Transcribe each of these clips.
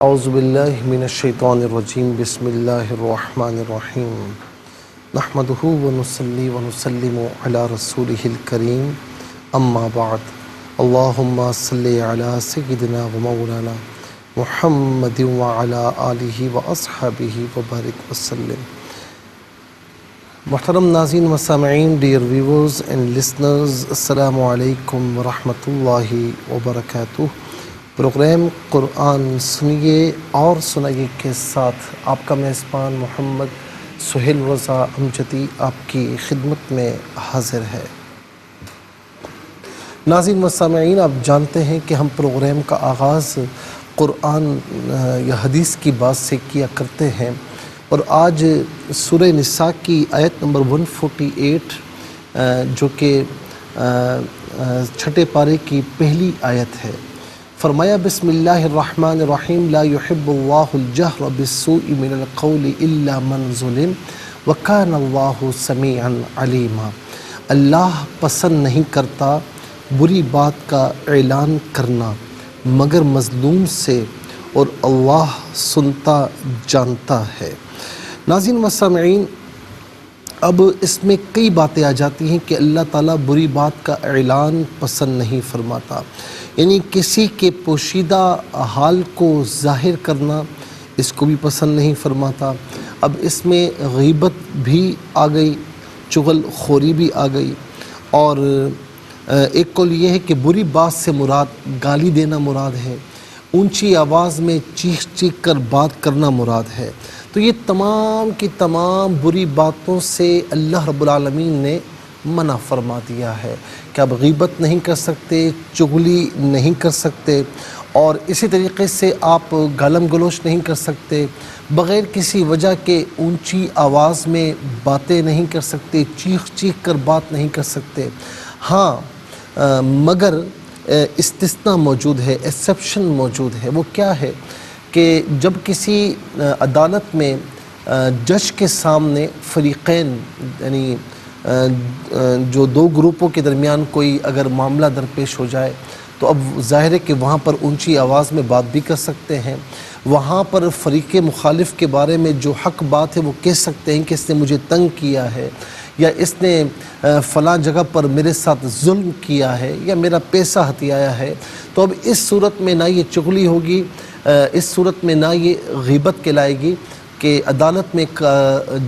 اعوذ باللہ من الشیطان الرجیم بسم اللہ الرحمن الرحیم نحمدہ ونصلی ونسلم علی رسولہ الکریم اما بعد اللہم صلی علی سیدنا و مولانا محمد وعلی آلہ واصحابہ وبارک وسلم۔ محترم ناظرین و سامعین، ڈیئر ویورز اینڈ لسنرز، السلام علیکم ورحمۃ اللہ وبرکاتہ۔ پروگرام قرآن سنیے اور سنائیے کے ساتھ آپ کا میزبان محمد سہیل رضا امجدی آپ کی خدمت میں حاضر ہے۔ ناظرین و سامعین، آپ جانتے ہیں کہ ہم پروگرام کا آغاز قرآن یا حدیث کی بات سے کیا کرتے ہیں، اور آج سورہ نساء کی آیت نمبر 148 جو کہ چھٹے پارے کی پہلی آیت ہے، فرمایا بسم اللہ الرحمن الرحیم لا يحب اللہ الجہر بالسوء من القول الا من ظلم وکان اللہ سمیعا علیما۔ اللہ پسند نہیں کرتا بری بات کا اعلان کرنا مگر مظلوم سے، اور اللہ سنتا جانتا ہے۔ ناظرین و سامعین، اب اس میں کئی باتیں آ جاتی ہیں کہ اللہ تعالیٰ بری بات کا اعلان پسند نہیں فرماتا، یعنی کسی کے پوشیدہ حال کو ظاہر کرنا اس کو بھی پسند نہیں فرماتا۔ اب اس میں غیبت بھی آ گئی، چغل خوری بھی آ گئی، اور ایک قول یہ ہے کہ بری بات سے مراد گالی دینا مراد ہے، اونچی آواز میں چیخ چیخ کر بات کرنا مراد ہے۔ تو یہ تمام کی تمام بری باتوں سے اللہ رب العالمین نے منع فرما دیا ہے کہ اب غیبت نہیں کر سکتے، چغلی نہیں کر سکتے، اور اسی طریقے سے آپ گالم گلوچ نہیں کر سکتے، بغیر کسی وجہ کے اونچی آواز میں باتیں نہیں کر سکتے، چیخ چیخ کر بات نہیں کر سکتے۔ ہاں، مگر استثناء موجود ہے، ایکسیپشن موجود ہے۔ وہ کیا ہے کہ جب کسی عدالت میں جج کے سامنے فریقین، یعنی جو دو گروپوں کے درمیان کوئی اگر معاملہ درپیش ہو جائے، تو اب ظاہر ہے کہ وہاں پر اونچی آواز میں بات بھی کر سکتے ہیں، وہاں پر فریق مخالف کے بارے میں جو حق بات ہے وہ کہہ سکتے ہیں کہ اس نے مجھے تنگ کیا ہے، یا اس نے فلاں جگہ پر میرے ساتھ ظلم کیا ہے، یا میرا پیسہ ہتھیایا ہے۔ تو اب اس صورت میں نہ یہ چغلی ہوگی، اس صورت میں نہ یہ غیبت کہلائے گی کہ عدالت میں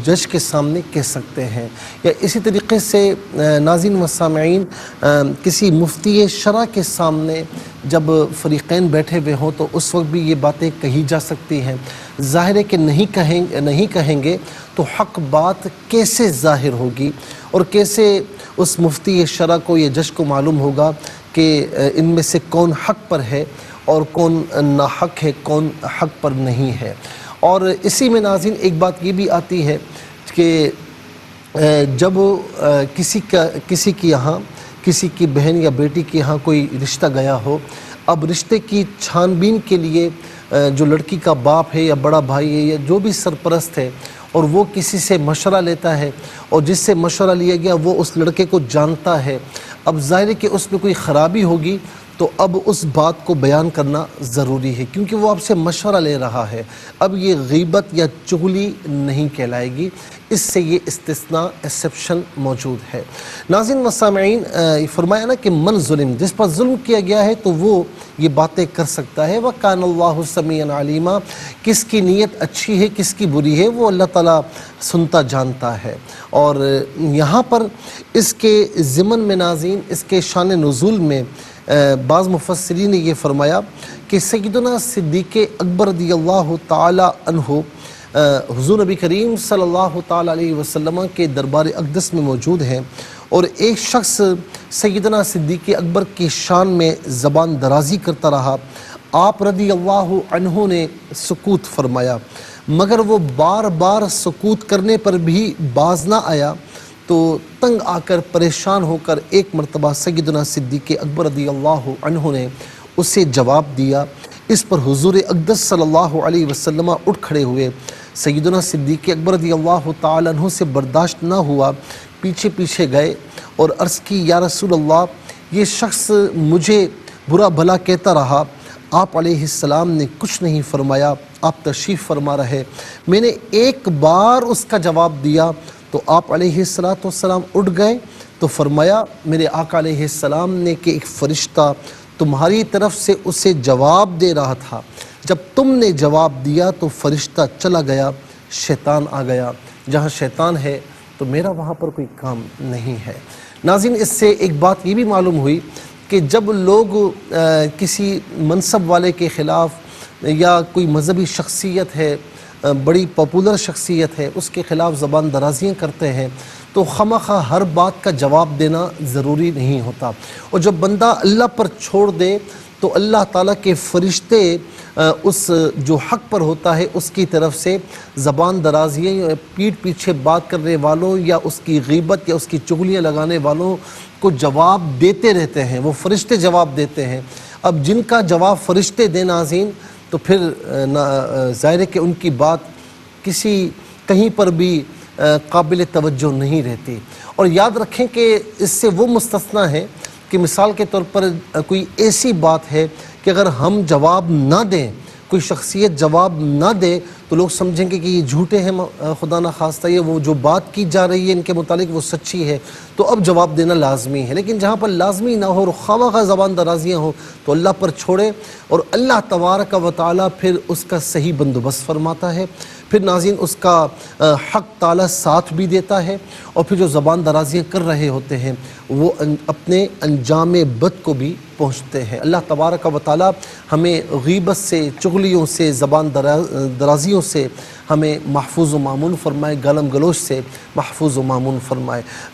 جج کے سامنے کہہ سکتے ہیں۔ یا اسی طریقے سے ناظرین و سامعین، کسی مفتی شرع کے سامنے جب فریقین بیٹھے ہوئے ہوں تو اس وقت بھی یہ باتیں کہی جا سکتی ہیں۔ ظاہر ہے کہ نہیں کہیں گے تو حق بات کیسے ظاہر ہوگی، اور کیسے اس مفتی شرع کو یا جج کو معلوم ہوگا کہ ان میں سے کون حق پر ہے اور کون ناحق ہے، کون حق پر نہیں ہے۔ اور اسی میں ناظرین ایک بات یہ بھی آتی ہے کہ جب کسی کی یہاں، کسی کی بہن یا بیٹی کے یہاں کوئی رشتہ گیا ہو، اب رشتے کی چھان بین کے لیے جو لڑکی کا باپ ہے یا بڑا بھائی ہے یا جو بھی سرپرست ہے، اور وہ کسی سے مشورہ لیتا ہے، اور جس سے مشورہ لیا گیا وہ اس لڑکے کو جانتا ہے، اب ظاہر ہے کہ اس میں کوئی خرابی ہوگی تو اب اس بات کو بیان کرنا ضروری ہے، کیونکہ وہ آپ سے مشورہ لے رہا ہے۔ اب یہ غیبت یا چغلی نہیں کہلائے گی، اس سے یہ استثناء، ایکسیپشن موجود ہے۔ ناظرین و سامعین، فرمایا نا کہ من ظلم، جس پر ظلم کیا گیا ہے تو وہ یہ باتیں کر سکتا ہے۔ وَكَانَ اللَّهُ سَمِيعًا عَلِيمًا، کس کی نیت اچھی ہے کس کی بری ہے وہ اللہ تعالیٰ سنتا جانتا ہے۔ اور یہاں پر اس کے ضمن میں ناظرین، اس کے شان نزول میں بعض مفسرین نے یہ فرمایا کہ سیدنا صدیق اکبر رضی اللہ تعالی عنہ حضور نبی کریم صلی اللہ تعالی علیہ وسلم کے دربار اقدس میں موجود ہیں، اور ایک شخص سیدنا صدیق اکبر کی شان میں زبان درازی کرتا رہا، آپ رضی اللہ عنہ نے سکوت فرمایا، مگر وہ بار بار سکوت کرنے پر بھی باز نہ آیا، تو تنگ آ کر پریشان ہو کر ایک مرتبہ سیدنا صدیق اکبر رضی اللہ عنہ نے اسے جواب دیا۔ اس پر حضور اقدس صلی اللہ علیہ وسلم اٹھ کھڑے ہوئے، سیدنا صدیق اکبر رضی اللہ تعالی عنہ سے برداشت نہ ہوا، پیچھے پیچھے گئے اور عرض کی، یا رسول اللہ، یہ شخص مجھے برا بھلا کہتا رہا، آپ علیہ السلام نے کچھ نہیں فرمایا، آپ تشریف فرما رہے، میں نے ایک بار اس کا جواب دیا تو آپ علیہ السلام اٹھ گئے، تو فرمایا میرے آقا علیہ السلام نے کہ ایک فرشتہ تمہاری طرف سے اسے جواب دے رہا تھا، جب تم نے جواب دیا تو فرشتہ چلا گیا، شیطان آ گیا، جہاں شیطان ہے تو میرا وہاں پر کوئی کام نہیں ہے۔ ناظرین، اس سے ایک بات یہ بھی معلوم ہوئی کہ جب لوگ کسی منصب والے کے خلاف یا کوئی مذہبی شخصیت ہے، بڑی پاپولر شخصیت ہے، اس کے خلاف زبان درازیاں کرتے ہیں تو خواہ ہر بات کا جواب دینا ضروری نہیں ہوتا، اور جب بندہ اللہ پر چھوڑ دے تو اللہ تعالیٰ کے فرشتے اس جو حق پر ہوتا ہے اس کی طرف سے زبان درازیاں، پیٹھ پیچھے بات کرنے والوں یا اس کی غیبت یا اس کی چغلیاں لگانے والوں کو جواب دیتے رہتے ہیں، وہ فرشتے جواب دیتے ہیں۔ اب جن کا جواب فرشتے دیں ناظرین، تو پھر ظاہر ہے کہ ان کی بات کہیں پر بھی قابل توجہ نہیں رہتی۔ اور یاد رکھیں کہ اس سے وہ مستثنیٰ ہے کہ مثال کے طور پر کوئی ایسی بات ہے کہ اگر ہم جواب نہ دیں، کوئی شخصیت جواب نہ دے تو لوگ سمجھیں گے کہ یہ جھوٹے ہیں، خدا نخواستہ یہ وہ جو بات کی جا رہی ہے ان کے متعلق وہ سچی ہے، تو اب جواب دینا لازمی ہے۔ لیکن جہاں پر لازمی نہ ہو اور خواہ زبان درازیاں ہوں تو اللہ پر چھوڑے، اور اللہ تبارک و تعالیٰ پھر اس کا صحیح بندوبست فرماتا ہے، پھر ناظرین اس کا حق تعالیٰ ساتھ بھی دیتا ہے، اور پھر جو زبان درازیاں کر رہے ہوتے ہیں وہ اپنے انجام بد کو بھی پہنچتے ہیں۔ اللہ تبارک و تعالیٰ ہمیں غیبت سے، چغلیوں سے، زبان درازیوں سے ہمیں محفوظ و معمون فرمائے، گالم گلوچ سے محفوظ و معمون فرمائے۔